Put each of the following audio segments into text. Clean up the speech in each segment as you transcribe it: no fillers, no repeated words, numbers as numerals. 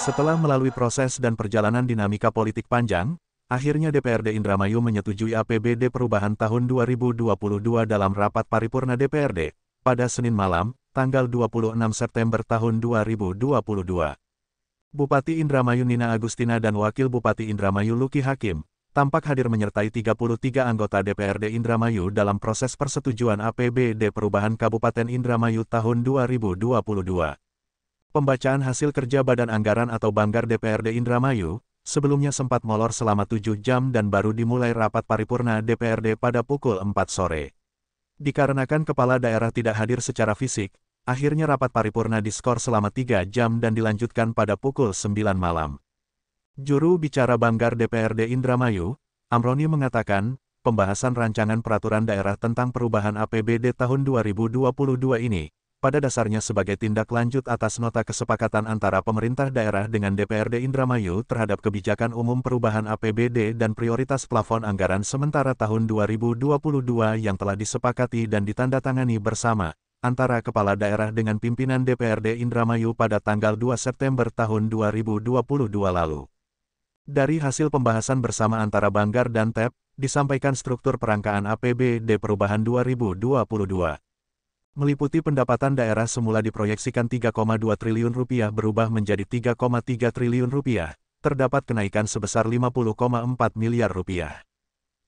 Setelah melalui proses dan perjalanan dinamika politik panjang, akhirnya DPRD Indramayu menyetujui APBD perubahan tahun 2022 dalam rapat paripurna DPRD pada Senin malam, tanggal 26 September tahun 2022. Bupati Indramayu Nina Agustina dan Wakil Bupati Indramayu Luki Hakim tampak hadir menyertai 33 anggota DPRD Indramayu dalam proses persetujuan APBD perubahan Kabupaten Indramayu tahun 2022. Pembacaan hasil kerja Badan Anggaran atau Banggar DPRD Indramayu sebelumnya sempat molor selama 7 jam dan baru dimulai rapat paripurna DPRD pada pukul 4 sore. Dikarenakan kepala daerah tidak hadir secara fisik, akhirnya rapat paripurna diskor selama 3 jam dan dilanjutkan pada pukul 9 malam. Juru bicara Banggar DPRD Indramayu, Amroni mengatakan, pembahasan rancangan peraturan daerah tentang perubahan APBD tahun 2022 ini, pada dasarnya sebagai tindak lanjut atas nota kesepakatan antara pemerintah daerah dengan DPRD Indramayu terhadap kebijakan umum perubahan APBD dan prioritas plafon anggaran sementara tahun 2022 yang telah disepakati dan ditandatangani bersama antara kepala daerah dengan pimpinan DPRD Indramayu pada tanggal 2 September tahun 2022 lalu. Dari hasil pembahasan bersama antara Banggar dan TEP, disampaikan struktur perangkaan APBD perubahan 2022. Meliputi pendapatan daerah semula diproyeksikan Rp3,2 triliun berubah menjadi Rp3,3 triliun, terdapat kenaikan sebesar Rp50,4 miliar.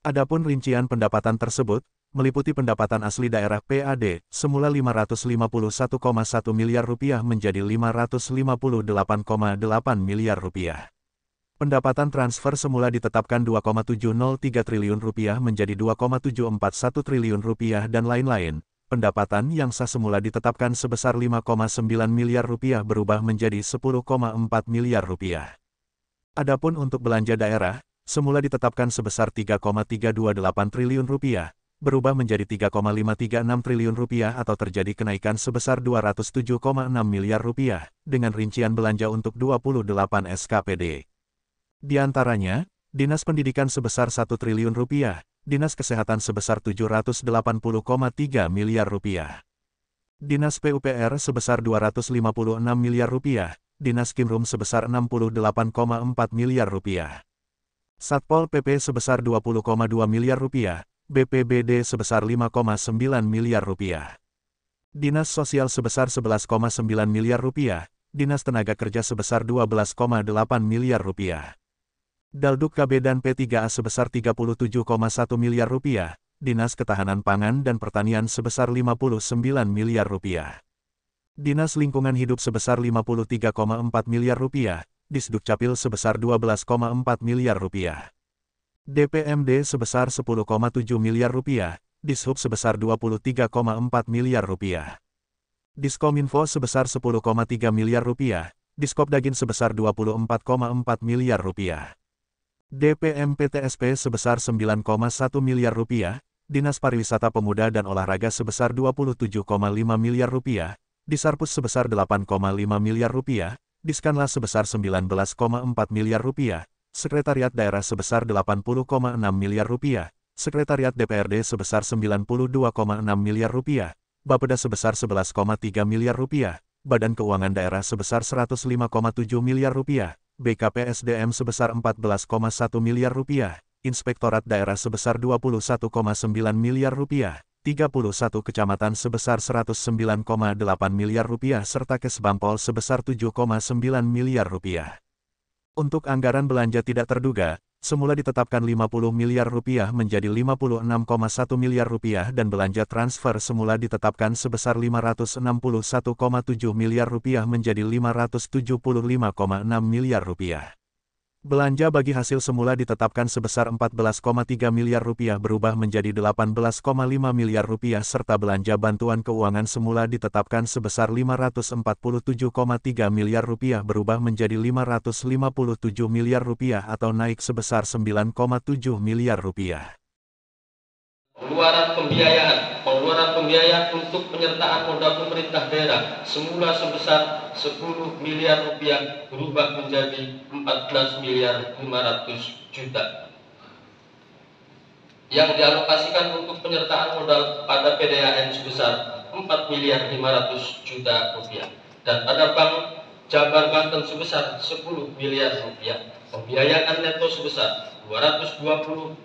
Adapun rincian pendapatan tersebut, meliputi pendapatan asli daerah PAD, semula Rp551,1 miliar menjadi Rp558,8 miliar. Pendapatan transfer semula ditetapkan Rp2,703 triliun menjadi Rp2,741 triliun dan lain-lain. Pendapatan yang sah semula ditetapkan sebesar Rp5,9 miliar berubah menjadi Rp10,4 miliar. Adapun untuk belanja daerah, semula ditetapkan sebesar Rp3,328 triliun, berubah menjadi Rp3,536 triliun atau terjadi kenaikan sebesar Rp207,6 miliar, dengan rincian belanja untuk 28 SKPD. Di antaranya, Dinas Pendidikan sebesar Rp1 triliun, Dinas Kesehatan sebesar Rp780,3 miliar, Dinas PUPR sebesar Rp256 miliar, Dinas Kimrum sebesar Rp68,4 miliar, Satpol PP sebesar Rp20,2 miliar, BPBD sebesar Rp5,9 miliar, Dinas Sosial sebesar Rp11,9 miliar, Dinas Tenaga Kerja sebesar Rp12,8 miliar. Dalduk KB dan P3A sebesar Rp37,1 miliar, Dinas Ketahanan Pangan dan Pertanian sebesar Rp59 miliar, Dinas Lingkungan Hidup sebesar Rp53,4 miliar, Disdukcapil sebesar Rp12,4 miliar, DPMD sebesar Rp10,7 miliar, Dishub sebesar Rp23,4 miliar, Diskominfo sebesar Rp10,3 miliar, Diskopdagin sebesar Rp24,4 miliar, DPM PTSP sebesar Rp9,1 miliar, Dinas Pariwisata Pemuda dan Olahraga sebesar Rp27,5 miliar, Disarpus sebesar Rp8,5 miliar, Diskanla sebesar Rp19,4 miliar, Sekretariat Daerah sebesar Rp80,6 miliar, Sekretariat DPRD sebesar Rp92,6 miliar, Bapeda sebesar Rp11,3 miliar, Badan Keuangan Daerah sebesar Rp105,7 miliar, BKPSDM sebesar Rp14,1 miliar, Inspektorat Daerah sebesar Rp21,9 miliar, 31 kecamatan sebesar Rp109,8 miliar, serta Kesbampol sebesar Rp7,9 miliar. Untuk anggaran belanja tidak terduga, semula ditetapkan Rp50 miliar menjadi Rp56,1 miliar dan belanja transfer semula ditetapkan sebesar Rp561,7 miliar menjadi Rp575,6 miliar. Belanja bagi hasil semula ditetapkan sebesar Rp14,3 miliar berubah menjadi Rp18,5 miliar serta belanja bantuan keuangan semula ditetapkan sebesar Rp547,3 miliar berubah menjadi Rp557 miliar atau naik sebesar Rp9,7 miliar. Pengeluaran pembiayaan untuk penyertaan modal pemerintah daerah semula sebesar Rp10 miliar berubah menjadi Rp14.500.000.000 yang dialokasikan untuk penyertaan modal pada PDAM sebesar Rp4.500.000.000 dan pada bank Jabar Banten sebesar 10 miliar rupiah, pembiayaan neto sebesar 225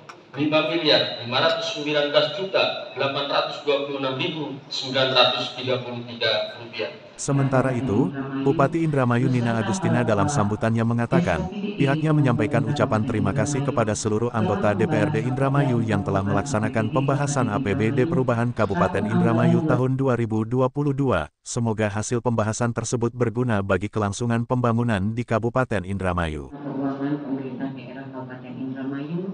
miliar 519 juta 826.933 rupiah. Sementara itu, Bupati Indramayu Nina Agustina dalam sambutannya mengatakan, pihaknya menyampaikan ucapan terima kasih kepada seluruh anggota DPRD Indramayu yang telah melaksanakan pembahasan APBD Perubahan Kabupaten Indramayu tahun 2022. Semoga hasil pembahasan tersebut berguna bagi kelangsungan pembangunan di Kabupaten Indramayu. Keuangan pemerintah daerah Kabupaten Indramayu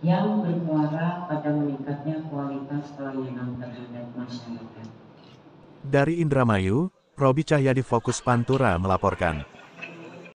yang bermuara pada meningkatnya kualitas pelayanan terhadap masyarakat. Dari Indramayu, Robi Cahyadi Fokus Pantura melaporkan.